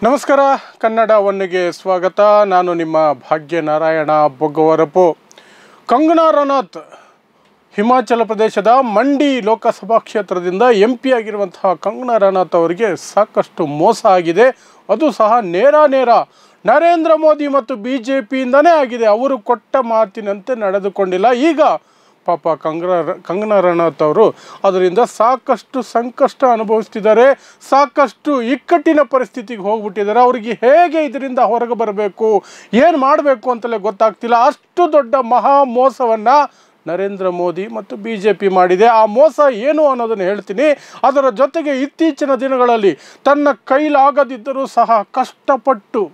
ನಮಸ್ಕಾರ ಕನ್ನಡ ಒನ್ನೆಗೆ ಸ್ವಾಗತ. ನಾನು ನಿಮ್ಮ ಭಾಗ್ಯನಾರಾಯಣ ಬೊಗ್ಗವರಪು. ಕಂಗನಾ ರನೌತ್ ಹಿಮಾಚಲ ಪ್ರದೇಶದ ಮಂಡಿ ಲೋಕಸಭಾ ಕ್ಷೇತ್ರದಿಂದ MP ಆಗಿರುವಂತಹ ಕಂಗನಾ ರನೌತ್ ಅವರಿಗೆ ಸಾಕಷ್ಟು ಮೋಸ ಆಗಿದೆ. ಅದು ಸಹ ನೇರ ನರೇಂದ್ರ ಮೋದಿ ಮತ್ತು BJPಯಿಂದನೇ ಆಗಿದೆ. ಅವರು ಕೊಟ್ಟ ಮಾತಿನಂತೆ ನಡೆದುಕೊಂಡಿಲ್ಲ. ಈಗ ಪಾಪ ಕಂಗನಾ ರನೌತ್ ಅವರು ಅದರಿಂದ ಸಾಕಷ್ಟು ಸಂಕಷ್ಟ ಅನುಭವಿಸ್ತಿದ್ದಾರೆ, ಸಾಕಷ್ಟು ಇಕ್ಕಟ್ಟಿನ ಪರಿಸ್ಥಿತಿಗೆ ಹೋಗ್ಬಿಟ್ಟಿದ್ದಾರೆ. ಅವರಿಗೆ ಹೇಗೆ ಇದರಿಂದ ಹೊರಗೆ ಬರಬೇಕು, ಏನು ಮಾಡಬೇಕು ಅಂತಲೇ ಗೊತ್ತಾಗ್ತಿಲ್ಲ. ಅಷ್ಟು ದೊಡ್ಡ ಮಹಾ ಮೋಸವನ್ನು ನರೇಂದ್ರ ಮೋದಿ ಮತ್ತು BJP ಮಾಡಿದೆ. ಆ ಮೋಸ ಏನು ಅನ್ನೋದನ್ನು ಹೇಳ್ತೀನಿ. ಅದರ ಜೊತೆಗೆ ಇತ್ತೀಚಿನ ದಿನಗಳಲ್ಲಿ ತನ್ನ ಕೈಲಾಗದಿದ್ದರೂ ಸಹ ಕಷ್ಟಪಟ್ಟು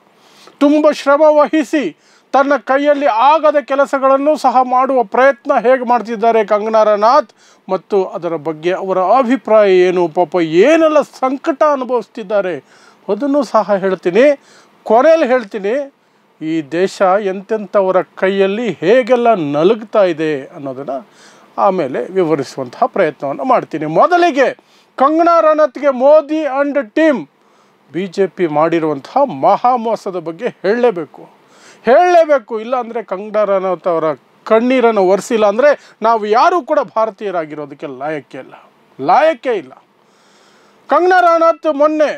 ತುಂಬ ಶ್ರಮ ವಹಿಸಿ ತನ್ನ ಕೈಯಲ್ಲಿ ಆಗದ ಕೆಲಸಗಳನ್ನು ಸಹ ಮಾಡುವ ಪ್ರಯತ್ನ ಹೇಗೆ ಮಾಡ್ತಿದ್ದಾರೆ ಕಂಗನಾ ರನೌತ್ ಮತ್ತು ಅದರ ಬಗ್ಗೆ ಅವರ ಅಭಿಪ್ರಾಯ ಏನು, ಪಾಪ ಏನೆಲ್ಲ ಸಂಕಟ ಅನುಭವಿಸ್ತಿದ್ದಾರೆ ಅದನ್ನು ಸಹ ಹೇಳ್ತೀನಿ. ಕೊನೆಯಲ್ಲಿ ಹೇಳ್ತೀನಿ ಈ ದೇಶ ಎಂತೆಂಥವರ ಕೈಯಲ್ಲಿ ಹೇಗೆಲ್ಲ ನಲುಗ್ತಾ ಇದೆ ಅನ್ನೋದನ್ನು ಆಮೇಲೆ ವಿವರಿಸುವಂತಹ ಪ್ರಯತ್ನವನ್ನು ಮಾಡ್ತೀನಿ. ಮೊದಲಿಗೆ ಕಂಗನಾ ರನೌತ್ಗೆ ಮೋದಿ ಆ್ಯಂಡ್ ಟೀಮ್ BJP ಮಾಡಿರುವಂತಹ ಮಹಾ ಮೋಸದ ಬಗ್ಗೆ ಹೇಳಲೇಬೇಕು. ಇಲ್ಲ ಅಂದರೆ ಕಂಗನಾ ರನೌತ್ ಅವರ ಕಣ್ಣೀರನ್ನು ಒರೆಸಿಲ್ಲ ಅಂದರೆ ನಾವು ಯಾರೂ ಕೂಡ ಭಾರತೀಯರಾಗಿರೋದಕ್ಕೆ ಲಾಯಕ್ಕೆ ಇಲ್ಲ. ಕಂಗನಾ ರನೌತ್ ಮೊನ್ನೆ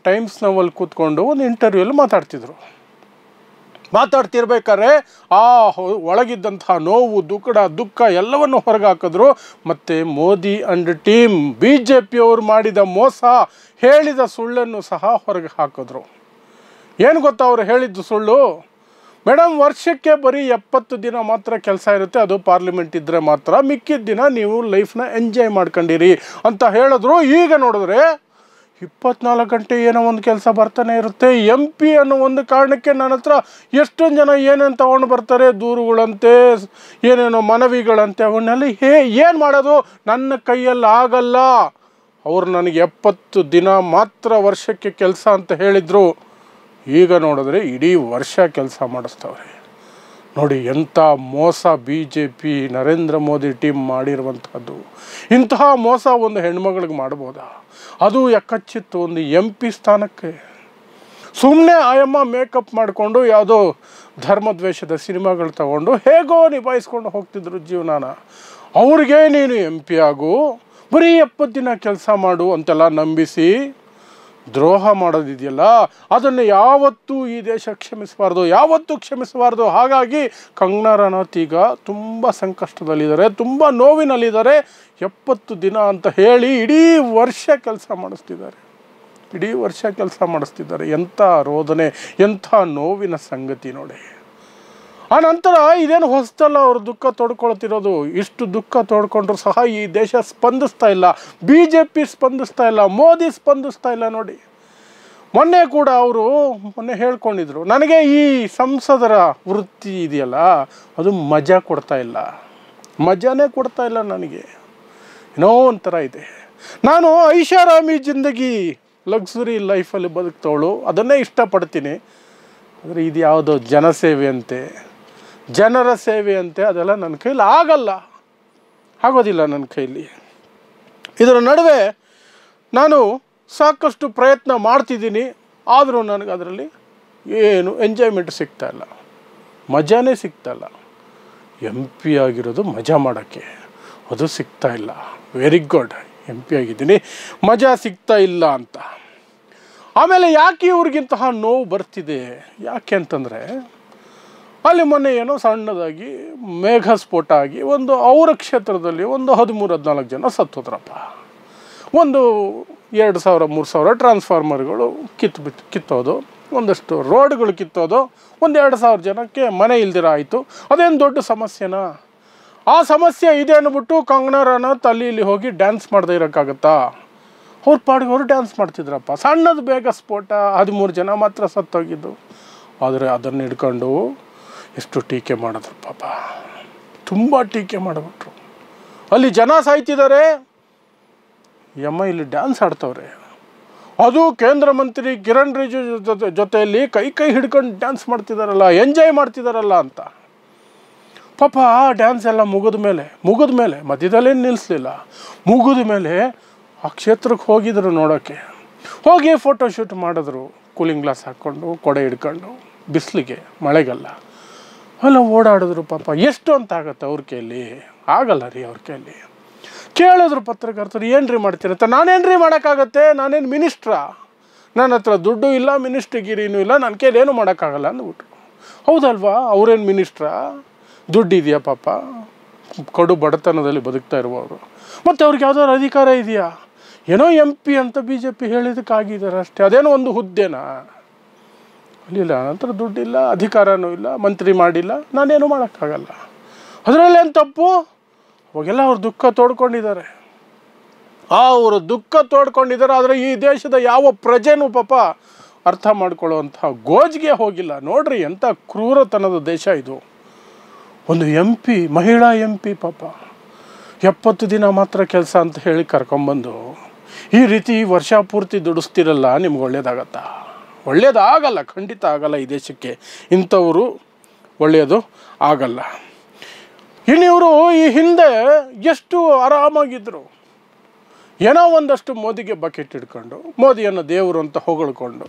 ಟೈಮ್ಸ್ ನವಲ್ಲಿ ಕೂತ್ಕೊಂಡು ಒಂದು ಇಂಟರ್ವ್ಯೂಲ್ಲಿ ಮಾತಾಡ್ತಿರ್ಬೇಕಾದ್ರೆ ಒಳಗಿದ್ದಂತಹ ನೋವು ದುಃಖ ಎಲ್ಲವನ್ನು ಹೊರಗೆ ಹಾಕಿದ್ರು. ಮತ್ತು ಮೋದಿ ಆ್ಯಂಡ್ ಟೀಮ್ BJP ಅವರು ಮಾಡಿದ ಮೋಸ, ಹೇಳಿದ ಸುಳ್ಳನ್ನು ಸಹ ಹೊರಗೆ ಹಾಕಿದ್ರು. ಏನು ಗೊತ್ತಾ ಅವರು ಹೇಳಿದ್ದು ಸುಳ್ಳು? ಮೇಡಮ್, ವರ್ಷಕ್ಕೆ ಬರೀ 70 ದಿನ ಮಾತ್ರ ಕೆಲಸ ಇರುತ್ತೆ, ಅದು ಪಾರ್ಲಿಮೆಂಟ್ ಇದ್ದರೆ ಮಾತ್ರ, ಮಿಕ್ಕಿದ ದಿನ ನೀವು ಲೈಫ್ನ ಎಂಜಾಯ್ ಮಾಡ್ಕೊಂಡಿರಿ ಅಂತ ಹೇಳಿದ್ರು. ಈಗ ನೋಡಿದ್ರೆ 24 ಗಂಟೆ ಏನೋ ಒಂದು ಕೆಲಸ ಬರ್ತಾನೆ ಇರುತ್ತೆ. MP ಅನ್ನೋ ಒಂದು ಕಾರಣಕ್ಕೆ ನನ್ನ ಹತ್ರ ಎಷ್ಟೊಂದು ಜನ ಏನೇನು ತೊಗೊಂಡು ಬರ್ತಾರೆ, ದೂರುಗಳಂತೆ, ಏನೇನೋ ಮನವಿಗಳಂತೆ. ಅವನ್ನೆಲ್ಲ ಏನು ಮಾಡೋದು, ನನ್ನ ಕೈಯಲ್ಲಿ ಆಗಲ್ಲ. ಅವರು ನನಗೆ 70 ದಿನ ಮಾತ್ರ ವರ್ಷಕ್ಕೆ ಕೆಲಸ ಅಂತ ಹೇಳಿದರು. ಈಗ ನೋಡಿದ್ರೆ ಇಡೀ ವರ್ಷ ಕೆಲಸ ಮಾಡಿಸ್ತವ್ರೆ. ನೋಡಿ ಎಂಥ ಮೋಸ BJP ನರೇಂದ್ರ ಮೋದಿ ಟೀಮ್ ಮಾಡಿರುವಂಥದ್ದು. ಇಂತಹ ಮೋಸ ಒಂದು ಹೆಣ್ಮಗಳಿಗೆ ಮಾಡ್ಬೋದಾ? ಅದು ಯಾಕಚ್ಚಿತ್ತು ಒಂದು MP ಸ್ಥಾನಕ್ಕೆ. ಸುಮ್ಮನೆ ಆಯಮ್ಮ ಮೇಕಪ್ ಮಾಡಿಕೊಂಡು ಯಾವುದೋ ಧರ್ಮದ್ವೇಷದ ಸಿನಿಮಾಗಳು ತಗೊಂಡು ಹೇಗೋ ನಿಭಾಯಿಸ್ಕೊಂಡು ಹೋಗ್ತಿದ್ರು ಜೀವನಾನ. ಅವ್ರಿಗೆ ನೀನು MP ಆಗು, ಬರೀ 70 ದಿನ ಕೆಲಸ ಮಾಡು ಅಂತೆಲ್ಲ ನಂಬಿಸಿ ದ್ರೋಹ ಮಾಡೋದಿದೆಯಲ್ಲ, ಅದನ್ನು ಯಾವತ್ತೂ ಈ ದೇಶ ಕ್ಷಮಿಸಬಾರ್ದು. ಹಾಗಾಗಿ ಕಂಗನಾ ರನೌತ್ ಈಗ ತುಂಬ ಸಂಕಷ್ಟದಲ್ಲಿದ್ದಾರೆ, ತುಂಬ ನೋವಿನಲ್ಲಿದ್ದಾರೆ. 70 ದಿನ ಅಂತ ಹೇಳಿ ಇಡೀ ವರ್ಷ ಕೆಲಸ ಮಾಡಿಸ್ತಿದ್ದಾರೆ. ಎಂಥ ರೋದನೆ, ಎಂಥ ನೋವಿನ ಸಂಗತಿ ನೋಡಿ. ಆ ನಂತರ ಇದೇನು ಹೊಸದಲ್ಲ ಅವರು ದುಃಖ ತೋಡ್ಕೊಳ್ತಿರೋದು. ಇಷ್ಟು ದುಃಖ ತೋಡ್ಕೊಂಡ್ರು ಸಹ ಈ ದೇಶ ಸ್ಪಂದಿಸ್ತಾ ಇಲ್ಲ, BJP ಸ್ಪಂದಿಸ್ತಾ ಇಲ್ಲ, ಮೋದಿ ಸ್ಪಂದಿಸ್ತಾ ಇಲ್ಲ. ನೋಡಿ ಮೊನ್ನೆ ಕೂಡ ಅವರು ಹೇಳ್ಕೊಂಡಿದ್ರು, ನನಗೆ ಈ ಸಂಸದರ ವೃತ್ತಿ ಇದೆಯಲ್ಲ ಅದು ಮಜಾನೇ ಕೊಡ್ತಾ ಇಲ್ಲ ನನಗೆ, ಏನೋ ಒಂಥರ ಇದೆ. ನಾನು ಐಷಾರಾಮಿ ಜಿಂದಗಿ ಲಕ್ಸುರಿ ಲೈಫಲ್ಲಿ ಬದುಕ್ತವಳು, ಅದನ್ನೇ ಇಷ್ಟಪಡ್ತೀನಿ. ಆದರೆ ಇದು ಯಾವುದೋ ಜನರ ಸೇವೆ ಅಂತೆ, ಅದೆಲ್ಲ ನನ್ನ ಕೈಲಿ ಆಗೋದಿಲ್ಲ ನನ್ನ ಕೈಲಿ. ಇದರ ನಡುವೆ ನಾನು ಸಾಕಷ್ಟು ಪ್ರಯತ್ನ ಮಾಡ್ತಿದ್ದೀನಿ, ಆದರೂ ನನಗೆ ಅದರಲ್ಲಿ ಏನು ಎಂಜಾಯ್ಮೆಂಟ್ ಸಿಗ್ತಾಯಿಲ್ಲ, ಮಜಾನೇ ಸಿಗ್ತಾಯಿಲ್ಲ. MP ಆಗಿರೋದು ಮಜಾ ಮಾಡೋಕ್ಕೆ, ಅದು ಸಿಗ್ತಾಯಿಲ್ಲ. ವೆರಿ ಗುಡ್, MP ಆಗಿದ್ದೀನಿ, ಮಜಾ ಸಿಗ್ತಾ ಇಲ್ಲ ಅಂತ. ಆಮೇಲೆ ಯಾಕೆ ಇವ್ರಿಗಿಂತಹ ನೋವು ಬರ್ತಿದೆ, ಯಾಕೆ ಅಂತಂದರೆ ಅಲ್ಲಿ ಮೊನ್ನೆ ಏನೋ ಸಣ್ಣದಾಗಿ ಮೇಘಸ್ಫೋಟ ಆಗಿ ಅವರ ಕ್ಷೇತ್ರದಲ್ಲಿ 13-14 ಜನ ಸತ್ತೋದ್ರಪ್ಪ. 2,000-3,000 ಟ್ರಾನ್ಸ್ಫಾರ್ಮರ್ಗಳು ಕಿತ್ತೋದು, ಒಂದಷ್ಟು ರೋಡ್ಗಳು ಕಿತ್ತೋದು, 2,000 ಜನಕ್ಕೆ ಮನೆ ಇಲ್ದಿರ ಆಯಿತು. ಅದೇನು ದೊಡ್ಡ ಸಮಸ್ಯೆನಾ? ಆ ಸಮಸ್ಯೆ ಇದೆ ಅಂದ್ಬಿಟ್ಟು ಕಂಗನಾ ರನೌತ್ ಅಲ್ಲಿ ಇಲ್ಲಿ ಹೋಗಿ ಡ್ಯಾನ್ಸ್ ಮಾಡದೇ ಇರೋಕ್ಕಾಗತ್ತಾ? ಅವ್ರ ಪಾಡಿಗೆ ಅವರು ಡ್ಯಾನ್ಸ್ ಮಾಡ್ತಿದ್ರಪ್ಪ. ಸಣ್ಣದು ಬೇಗ ಸ್ಫೋಟ, 13 ಜನ ಮಾತ್ರ ಸತ್ತೋಗಿದ್ದು. ಆದರೆ ಅದನ್ನು ಹಿಡ್ಕೊಂಡು ಎಷ್ಟು ಟೀಕೆ ಮಾಡಿದ್ರು ಪಾಪ, ತುಂಬ ಟೀಕೆ ಮಾಡಿಬಿಟ್ರು. ಅಲ್ಲಿ ಜನ ಸಾಯ್ತಿದ್ದಾರೆ, ಇಲ್ಲಿ ಡ್ಯಾನ್ಸ್ ಆಡ್ತವ್ರೆ. ಅದು ಕೇಂದ್ರ ಮಂತ್ರಿ ಕಿರಣ್ ರಿಜಿಜು ಜೊತೆಯಲ್ಲಿ ಕೈ ಹಿಡ್ಕೊಂಡು ಡ್ಯಾನ್ಸ್ ಮಾಡ್ತಿದ್ದಾರಲ್ಲ, ಎಂಜಾಯ್ ಮಾಡ್ತಿದ್ದಾರಲ್ಲ ಅಂತ. ಪಾಪ ಆ ಡ್ಯಾನ್ಸ್ ಎಲ್ಲ ಮುಗಿದ ಮೇಲೆ ಮಧ್ಯದಲ್ಲೇನು ನಿಲ್ಲಿಸಲಿಲ್ಲ. ಮುಗಿದ ಮೇಲೆ ಆ ಕ್ಷೇತ್ರಕ್ಕೆ ಹೋಗಿದ್ರು ನೋಡೋಕ್ಕೆ. ಹೋಗಿ ಫೋಟೋಶೂಟ್ ಮಾಡಿದ್ರು, ಕೂಲಿಂಗ್ ಗ್ಲಾಸ್ ಹಾಕ್ಕೊಂಡು ಕೊಡೆ ಹಿಡ್ಕೊಂಡು ಬಿಸಿಲಿಗೆ ಮಳೆಗಲ್ಲ ಅಲ್ಲ ಓಡಾಡಿದ್ರು ಪಾಪ. ಎಷ್ಟು ಅಂತ ಆಗತ್ತೆ ಅವ್ರ ಕೈಯಲ್ಲಿ? ಆಗಲ್ಲ ರೀ ಅವ್ರ ಕೈಯಲ್ಲಿ. ಕೇಳಿದ್ರು ಪತ್ರಕರ್ತರು, ಏನು ರೀ ಮಾಡ್ತೀರಂತ. ನಾನೇನು ರೀ ಮಾಡೋಕ್ಕಾಗತ್ತೆ, ನಾನೇನು ಮಿನಿಸ್ಟ್ರಾ, ನನ್ನ ಹತ್ರ ದುಡ್ಡು ಇಲ್ಲ, ಮಿನಿಸ್ಟ್ರಿಗಿರಿನೂ ಇಲ್ಲ, ನನ್ನ ಕೈಯಲ್ಲಿ ಏನೂ ಮಾಡೋಕ್ಕಾಗಲ್ಲ ಅಂದ್ಬಿಟ್ರು. ಹೌದಲ್ವಾ, ಅವ್ರೇನು ಮಿನಿಸ್ಟ್ರಾ? ದುಡ್ಡು ಇದೆಯಾ ಪಾಪ, ಕಡು ಬಡತನದಲ್ಲಿ ಬದುಕ್ತಾ ಇರುವವರು. ಮತ್ತು ಅವ್ರಿಗೆ ಯಾವ್ದಾದ್ರು ಅಧಿಕಾರ ಇದೆಯಾ? ಏನೋ MP ಅಂತ BJP ಹೇಳಿದಕ್ಕಾಗಿದ್ದಾರೆ ಅಷ್ಟೇ. ಅದೇನೋ ಒಂದು ಹುದ್ದೆನಾ? ಇಲ್ಲ, ನಂತರ ದುಡ್ಡಿಲ್ಲ, ಅಧಿಕಾರನೂ ಇಲ್ಲ, ಮಂತ್ರಿ ಮಾಡಿಲ್ಲ, ನಾನೇನು ಮಾಡೋಕ್ಕಾಗಲ್ಲ. ಅದರಲ್ಲೇನು ತಪ್ಪು? ಅವಾಗೆಲ್ಲ ಅವ್ರು ದುಃಖ ತೋಡ್ಕೊಂಡಿದ್ದಾರೆ, ಅವರು ದುಃಖ ತೋಡ್ಕೊಂಡಿದ್ದಾರೆ. ಆದರೆ ಈ ದೇಶದ ಯಾವ ಪ್ರಜೆನೂ ಪಾಪ ಅರ್ಥ ಮಾಡ್ಕೊಳ್ಳುವಂಥ ಗೋಜಿಗೆ ಹೋಗಿಲ್ಲ. ನೋಡ್ರಿ ಎಂಥ ಕ್ರೂರತನದ ದೇಶ ಇದು. ಒಂದು MP, ಮಹಿಳಾ MP ಪಾಪ 70 ದಿನ ಮಾತ್ರ ಕೆಲಸ ಅಂತ ಹೇಳಿ ಕರ್ಕೊಂಬಂದು ಈ ರೀತಿ ವರ್ಷ ಪೂರ್ತಿ ದುಡಿಸ್ತಿರಲ್ಲ, ನಿಮ್ಗೆ ಒಳ್ಳೇದಾಗತ್ತಾ? ಒಳ್ಳೇದಾಗಲ್ಲ, ಖಂಡಿತ ಆಗಲ್ಲ. ಈ ದೇಶಕ್ಕೆ ಇಂಥವರು ಒಳ್ಳೆಯದು ಆಗಲ್ಲ. ಇನ್ನು ಇವರು ಈ ಹಿಂದೆ ಎಷ್ಟು ಆರಾಮಾಗಿದ್ದರು. ಏನೋ ಒಂದಷ್ಟು ಮೋದಿಗೆ ಬಕೆಟ್ ಹಿಡ್ಕೊಂಡು, ಮೋದಿಯನ್ನು ದೇವರು ಅಂತ ಹೊಗಳ್ಕೊಂಡು,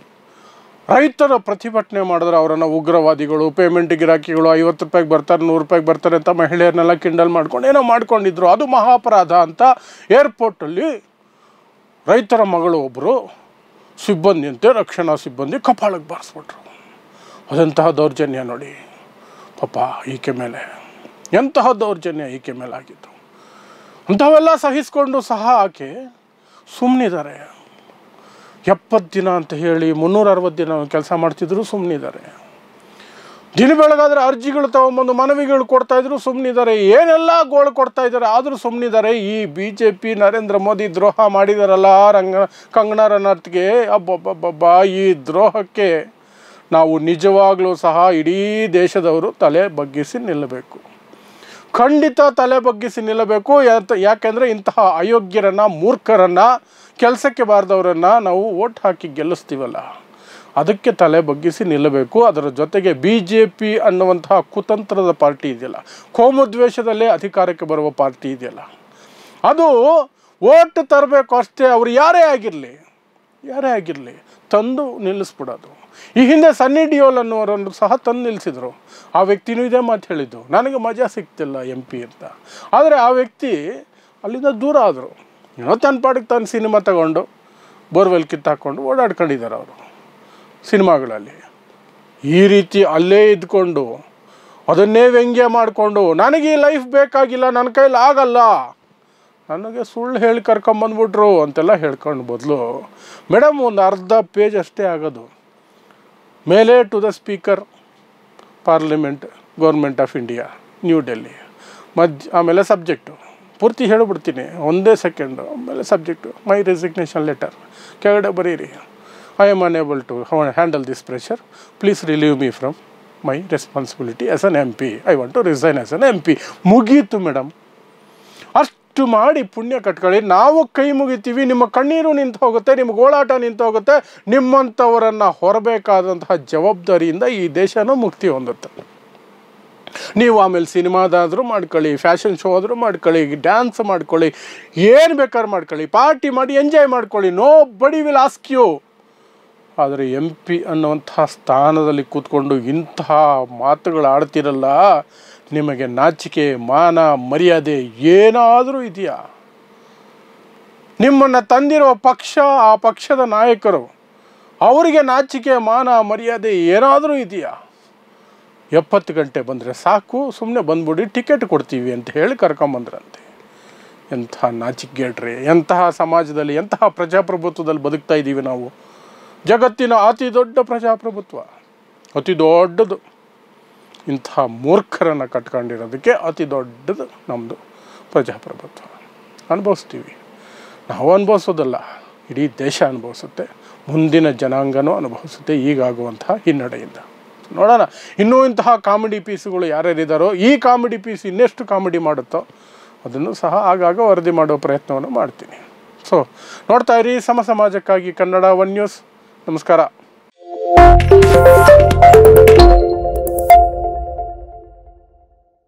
ರೈತರ ಪ್ರತಿಭಟನೆ ಮಾಡಿದ್ರೆ ಅವರನ್ನು ಉಗ್ರವಾದಿಗಳು, ಪೇಮೆಂಟ್ ಗಿರಾಕಿಗಳು, 50 ರೂಪಾಯಿಗೆ ಬರ್ತಾರೆ, 100 ರೂಪಾಯಿಗೆ ಬರ್ತಾರೆ ಅಂತ ಮಹಿಳೆಯರನ್ನೆಲ್ಲ ಕಿಂಡಲ್ ಮಾಡ್ಕೊಂಡು ಏನೋ ಮಾಡ್ಕೊಂಡಿದ್ರು. ಅದು ಮಹಾಪರಾಧ ಅಂತ ಏರ್ಪೋರ್ಟಲ್ಲಿ ರೈತರ ಮಗಳು ಒಬ್ಬರು ಸಿಬ್ಬಂದಿ ಅಂತೆ, ರಕ್ಷಣಾ ಸಿಬ್ಬಂದಿ ಕಪಾಳಕ್ಕೆ ಬಾರಿಸ್ಬಿಟ್ರು. ಅದಂತಹ ದೌರ್ಜನ್ಯ ನೋಡಿ ಪಾಪ ಈಕೆ ಮೇಲೆ, ಎಂತಹ ದೌರ್ಜನ್ಯ ಈಕೆ ಮೇಲೆ ಆಗಿತ್ತು. ಅಂಥವೆಲ್ಲ ಸಹಿಸ್ಕೊಂಡು ಸಹ ಆಕೆ ಸುಮ್ಮನಿದ್ದಾರೆ. 70 ದಿನ ಅಂತ ಹೇಳಿ 360 ದಿನ ಕೆಲಸ ಮಾಡ್ತಿದ್ರು, ಸುಮ್ಮನಿದ್ದಾರೆ. ದಿನ ಬೆಳಗಾದ್ರೆ ಅರ್ಜಿಗಳು ತಗೊಂಬಂದು ಮನವಿಗಳು ಕೊಡ್ತಾಯಿದ್ರು, ಸುಮ್ಮನಿದ್ದಾರೆ. ಏನೆಲ್ಲ ಗೋಳು ಕೊಡ್ತಾ ಇದ್ದಾರೆ, ಆದರೂ ಸುಮ್ಮನಿದ್ದಾರೆ. ಈ BJP ನರೇಂದ್ರ ಮೋದಿ ದ್ರೋಹ ಮಾಡಿದಾರಲ್ಲ ಕಂಗನಾ ರನೌತ್ಗೆ, ಅಬ್ಬಬ್ಬಬ್ಬ, ಈ ದ್ರೋಹಕ್ಕೆ ನಾವು ನಿಜವಾಗ್ಲೂ ಸಹ ಇಡೀ ದೇಶದವರು ತಲೆ ಬಗ್ಗಿಸಿ ನಿಲ್ಲಬೇಕು. ಖಂಡಿತ ತಲೆ ಬಗ್ಗಿಸಿ ನಿಲ್ಲಬೇಕು. ಯಾಕೆಂದರೆ ಇಂತಹ ಅಯೋಗ್ಯರನ್ನು, ಮೂರ್ಖರನ್ನು, ಕೆಲಸಕ್ಕೆ ಬಾರದವರನ್ನು ನಾವು ವೋಟ್ ಹಾಕಿ ಗೆಲ್ಲಿಸ್ತೀವಲ್ಲ, ಅದಕ್ಕೆ ತಲೆ ಬಗ್ಗಿಸಿ ನಿಲ್ಲಬೇಕು. ಅದರ ಜೊತೆಗೆ BJP ಅನ್ನುವಂತಹ ಕುತಂತ್ರದ ಪಾರ್ಟಿ ಇದೆಯಲ್ಲ, ಕೋಮುದ್ವೇಷದಲ್ಲೇ ಅಧಿಕಾರಕ್ಕೆ ಬರುವ ಪಾರ್ಟಿ ಇದೆಯಲ್ಲ, ಅದು ವೋಟ್ ತರಬೇಕು ಅಷ್ಟೇ. ಅವರು ಯಾರೇ ಆಗಿರಲಿ ತಂದು ನಿಲ್ಲಿಸ್ಬಿಡೋದು. ಈ ಹಿಂದೆ ಸನ್ನಿ ಡಿಯೋಲ್ ಅನ್ನೋರನ್ನು ಸಹ ತಂದು ನಿಲ್ಲಿಸಿದ್ರು. ಆ ವ್ಯಕ್ತಿನೂ ಇದೇ ಮಾತು ಹೇಳಿದ್ದು, ನನಗೆ ಮಜಾ ಸಿಗ್ತಿಲ್ಲ MP ಅಂತ. ಆದರೆ ಆ ವ್ಯಕ್ತಿ ಅಲ್ಲಿಂದ ದೂರ ಆದರು. ಏನೋ ತನ್ನ ಪಾಡಿಗೆ ತಾನು ಸಿನಿಮಾ ತಗೊಂಡು ಬೋರ್ವೆಲ್ ಕಿತ್ತಾಕೊಂಡು ಓಡಾಡ್ಕೊಂಡಿದ್ದಾರೆ ಅವರು ಸಿನಿಮಾಗಳಲ್ಲಿ. ಈ ರೀತಿ ಅಲ್ಲೇ ಇದ್ಕೊಂಡು ಅದನ್ನೇ ವ್ಯಂಗ್ಯ ಮಾಡಿಕೊಂಡು, ನನಗೆ ಈ ಲೈಫ್ ಬೇಕಾಗಿಲ್ಲ, ನನ್ನ ಕೈಲಿ ಆಗಲ್ಲ, ನನಗೆ ಸುಳ್ಳು ಹೇಳಿ ಕರ್ಕೊಂಬಂದ್ಬಿಟ್ರು ಅಂತೆಲ್ಲ ಹೇಳ್ಕೊಂಡು ಬದಲು, ಮೇಡಮ್ ಒಂದು ಅರ್ಧ ಪೇಜ್ ಅಷ್ಟೇ ಆಗೋದು. ಮೇಲೆ to the speaker parliament government of India New Delhi, ಆಮೇಲೆ ಸಬ್ಜೆಕ್ಟು ಪೂರ್ತಿ ಹೇಳಿಬಿಡ್ತೀನಿ, ಒಂದೇ ಸೆಕೆಂಡು. ಆಮೇಲೆ ಸಬ್ಜೆಕ್ಟು ಮೈ ರೆಸಿಗ್ನೇಷನ್ ಲೆಟರ್ ಕೆಳಗಡೆ ಬರೀರಿ, I am unable to handle this pressure, please relieve me from my responsibility as an MP, I want to resign as an MP. ಮುಗೀತು madam. ಅಷ್ಟು ಮಾಡಿ ಪುಣ್ಯ ಕಟ್ಕೊಳ್ಳಿ. ನಾವು ಕೈ ಮುಗಿತೀವಿ, ನಿಮ್ಮ ಕಣ್ಣೀರು ನಿಂತು ಹೋಗುತ್ತೆ, ನಿಮ್ಮ ಗೋಳಾಟ ನಿಂತು ಹೋಗುತ್ತೆ. ನಿಮ್ಮಂಥವರನ್ನು ಹೊರಬೇಕಾದಂತಹ ಜವಾಬ್ದಾರಿಯಿಂದ ಈ ದೇಶನೂ ಮುಕ್ತಿ ಹೊಂದುತ್ತೆ. ನೀವು ಆಮೇಲೆ ಸಿನಿಮಾದಾದರೂ ಮಾಡ್ಕೊಳ್ಳಿ, ಫ್ಯಾಷನ್ ಶೋ ಆದರೂ ಮಾಡ್ಕೊಳ್ಳಿ, ಡ್ಯಾನ್ಸ್ ಮಾಡ್ಕೊಳ್ಳಿ, ಏನು ಬೇಕಾದ್ರೂ ಮಾಡ್ಕೊಳ್ಳಿ, ಪಾರ್ಟಿ ಮಾಡಿ ಎಂಜಾಯ್ ಮಾಡ್ಕೊಳ್ಳಿ. ನೋ ಬಡಿ ವಿಲ್ ಆಸ್ಕ್ ಯು. ಆದರೆ MP ಅನ್ನುವಂತಹ ಸ್ಥಾನದಲ್ಲಿ ಕೂತ್ಕೊಂಡು ಇಂತಹ ಮಾತುಗಳು ಆಡ್ತಿರಲ್ಲ, ನಿಮಗೆ ನಾಚಿಕೆ, ಮಾನ, ಮರ್ಯಾದೆ ಏನಾದರೂ ಇದೆಯಾ? ನಿಮ್ಮನ್ನು ತಂದಿರುವ ಪಕ್ಷ, ಆ ಪಕ್ಷದ ನಾಯಕರು, ಅವರಿಗೆ ನಾಚಿಕೆ, ಮಾನ, ಮರ್ಯಾದೆ ಏನಾದರೂ ಇದೆಯಾ? 70 ಗಂಟೆ ಬಂದರೆ ಸಾಕು, ಸುಮ್ಮನೆ ಬಂದ್ಬಿಡಿ, ಟಿಕೆಟ್ ಕೊಡ್ತೀವಿ ಅಂತ ಹೇಳಿ ಕರ್ಕೊಂಬಂದ್ರಂತೆ. ಎಂಥ ನಾಚಿಕೆಗೇಡ್ರಿ! ಎಂತಹ ಸಮಾಜದಲ್ಲಿ, ಎಂತಹ ಪ್ರಜಾಪ್ರಭುತ್ವದಲ್ಲಿ ಬದುಕ್ತಾ ಇದ್ದೀವಿ ನಾವು. ಜಗತ್ತಿನ ಅತಿ ದೊಡ್ಡ ಪ್ರಜಾಪ್ರಭುತ್ವ, ಅತಿ ದೊಡ್ಡದು. ಇಂಥ ಮೂರ್ಖರನ್ನು ಕಟ್ಕೊಂಡಿರೋದಕ್ಕೆ ಅತಿ ದೊಡ್ಡದು ನಮ್ಮದು ಪ್ರಜಾಪ್ರಭುತ್ವ. ಅನುಭವಿಸ್ತೀವಿ ನಾವು, ಅನುಭವಿಸೋದಲ್ಲ, ಇಡೀ ದೇಶ ಅನುಭವಿಸುತ್ತೆ, ಮುಂದಿನ ಜನಾಂಗನೂ ಅನುಭವಿಸುತ್ತೆ ಈಗಾಗುವಂತಹ ಹಿನ್ನಡೆಯಿಂದ. ನೋಡೋಣ ಇನ್ನೂ ಇಂತಹ ಕಾಮಿಡಿ ಪೀಸುಗಳು ಯಾರ್ಯಾರಿದ್ದಾರೋ, ಈ ಕಾಮಿಡಿ ಪೀಸ್ ಇನ್ನೆಷ್ಟು ಕಾಮಿಡಿ ಮಾಡುತ್ತೋ ಅದನ್ನು ಸಹ ಆಗಾಗ ವರದಿ ಮಾಡೋ ಪ್ರಯತ್ನವನ್ನು ಮಾಡ್ತೀನಿ. ಸೊ ನೋಡ್ತಾ ಇರಿ ಸಮ ಸಮಾಜಕ್ಕಾಗಿ ಕನ್ನಡ 1 ನ್ಯೂಸ್. ನಮಸ್ಕಾರ.